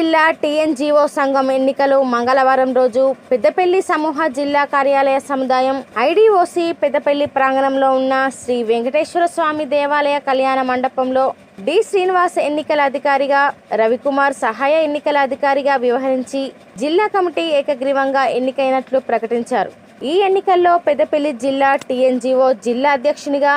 జిల్లా టీఎన్జీఓ సంఘం ఎన్నికలు మంగళవారం రోజు పెద్దపల్లి సమూహ జిల్లా కార్యాలయ సముదాయం ఐడిఓసి పెద్దపల్లి ప్రాంగణంలో ఉన్న శ్రీ వెంకటేశ్వర స్వామి దేవాలయ కళ్యాణ మండపంలో డి శ్రీనివాస్ ఎన్నికల అధికారిగా, రవికుమార్ సహాయ ఎన్నికల అధికారిగా వ్యవహరించి జిల్లా కమిటీ ఏకగ్రీవంగా ఎన్నికైనట్లు ప్రకటించారు. ఈ ఎన్నికల్లో పెద్దపల్లి జిల్లా టీఎన్జీఓ జిల్లా అధ్యక్షునిగా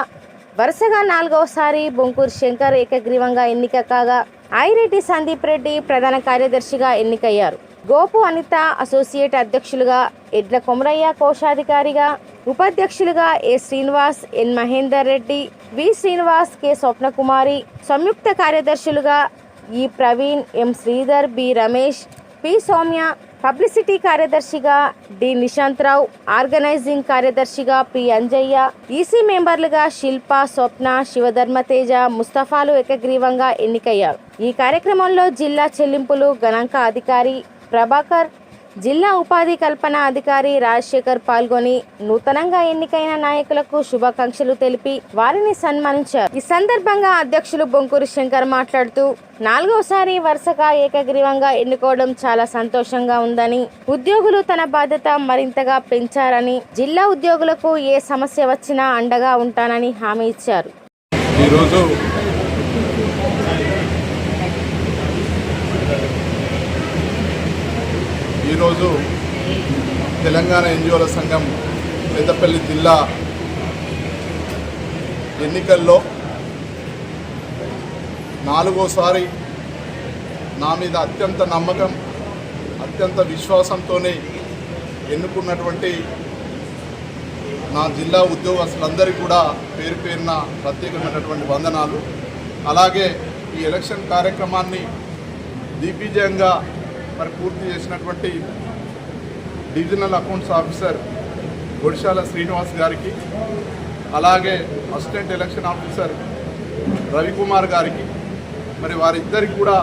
వరుసగా 4వసారి బొంకూరు శంకర్ ఏకగ్రీవంగా ఎన్నిక కాగా, ఐరెడ్డి సందీప్ రెడ్డి ప్రధాన కార్యదర్శిగా ఎన్నికయ్యారు. గోపు అనిత అసోసియేట్ అధ్యక్షులుగా, ఎడ్ల కొమరయ్య కోశాధికారిగా, ఉపాధ్యక్షులుగా A Srinivas, N Mahender Reddy, V Srinivas, K Swapnakumari, సంయుక్త కార్యదర్శులుగా E Praveen, M Sridhar, B Ramesh, P Soumya, publicity కార్యదర్శిగా డి నిశాంతరావు, ఆర్గనైజింగ్ కార్యదర్శిగా పి అంజయ్య, ఈసీ మెంబర్లుగా శిల్ప, స్వప్న, శివధర్మతేజ, ముస్తఫాలు ఏకగ్రీవంగా ఎన్నికయ్యారు. ఈ కార్యక్రమంలో జిల్లా చెల్లింపులు గణాంక అధికారి ప్రభాకర్, జిల్లా ఉపాధి కల్పన అధికారి రాజశేఖర్ పాల్గొని నూతనంగా ఎన్నికైన నాయకులకు శుభాకాంక్షలు తెలిపి వారిని సన్మానించారు. ఈ సందర్భంగా అధ్యక్షులు బొంకూరు శంకర్ మాట్లాడుతూ 4వసారి వరుసగా ఏకగ్రీవంగా ఎన్నుకోవడం చాలా సంతోషంగా ఉందని, ఉద్యోగులు తన బాధ్యత మరింతగా పెంచారని, జిల్లా ఉద్యోగులకు ఏ సమస్య వచ్చినా అండగా ఉంటానని హామీ ఇచ్చారు. ఈరోజు తెలంగాణ ఎన్జిఓల సంఘం పెద్దపల్లి జిల్లా ఎన్నికల్లో 4వసారి నా మీద అత్యంత నమ్మకం, అత్యంత విశ్వాసంతోనే ఎన్నుకున్నటువంటి నా జిల్లా ఉద్యోగస్తులందరికీ కూడా పేరు పేరున ప్రత్యేకమైనటువంటి వందనాలు. అలాగే ఈ ఎలక్షన్ కార్యక్రమాన్ని దిగ్విజయంగా పూర్తి చేసినటువంటి డివిజనల్ అకౌంట్స్ ఆఫీసర్ ఒడిశాల శ్రీనివాస్ గారికి, అలాగే అసిస్టెంట్ ఎలక్షన్ ఆఫీసర్ రవికుమార్ గారికి, వారిద్దరికి కూడా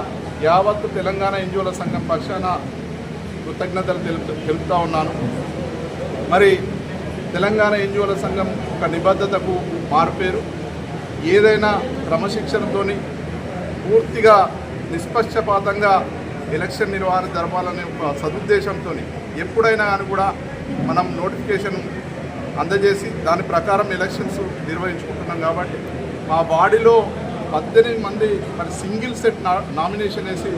యావత్తు తెలంగాణ ఎన్జిఓల సంఘం పక్షాన కృతజ్ఞతలు తెలుపుతా ఉన్నాను. తెలంగాణ ఎన్జిఓల సంఘం ఒక నిబద్ధతకు మారుపేరు. ఏదైనా క్రమశిక్షణతోని పూర్తిగా నిష్పక్షపాతంగా ఎలక్షన్ నిర్వహణ జరపాలనే ఒక సదుద్దేశంతో ఎప్పుడైనా కానీ కూడా మనం నోటిఫికేషన్ అందజేసి దాని ప్రకారం ఎలక్షన్స్ నిర్వహించుకుంటున్నాం. కాబట్టి మా బాడీలో 18 మంది సింగిల్ సెట్ నామినేషన్ వేసి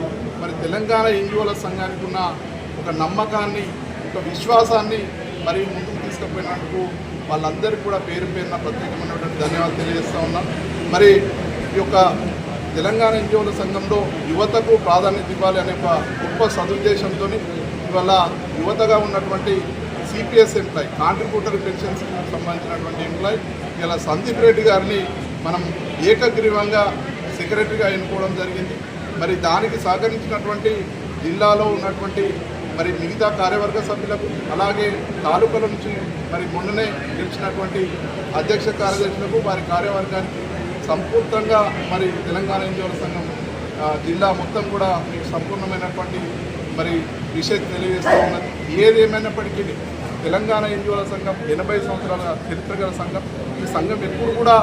తెలంగాణ ఎన్జిఓల సంఘానికి ఉన్న ఒక నమ్మకాన్ని, ఒక విశ్వాసాన్ని ముందుకు తీసుకుపోయినందుకు వాళ్ళందరికీ కూడా పేరు పేరున ప్రత్యేకమైనటువంటి ధన్యవాదాలు తెలియజేస్తూ ఉన్నాం. ఈ యొక్క తెలంగాణ ఎన్జిఓల సంఘంలో యువతకు ప్రాధాన్యత ఇవ్వాలి అనే ఒక గొప్ప సదుద్దేశంతో ఇవాళ యువతగా ఉన్నటువంటి సిపిఎస్ ఎంప్లాయ్, కాంట్రిబ్యూటరీ పెన్షన్స్కి సంబంధించినటువంటి ఎంప్లాయ్ ఇలా సందీప్ రెడ్డి గారిని మనం ఏకగ్రీవంగా సెక్రటరీగా ఎన్నుకోవడం జరిగింది. దానికి సహకరించినటువంటి జిల్లాలో ఉన్నటువంటి మిగతా కార్యవర్గ సభ్యులకు, అలాగే తాలూకాల నుంచి మొన్ననే గెలిచినటువంటి అధ్యక్ష కార్యదర్శులకు, వారి కార్యవర్గానికి సంపూర్ణంగా తెలంగాణ ఎన్జిఓల సంఘం జిల్లా మొత్తం కూడా మీకు సంపూర్ణమైనటువంటి విషయం తెలియజేస్తూ ఉన్నది. ఏదేమైనప్పటికీ తెలంగాణ ఎన్జిఓల సంఘం 80 సంవత్సరాల చరిత్ర గల సంఘం. ఈ సంఘం ఎప్పుడు కూడా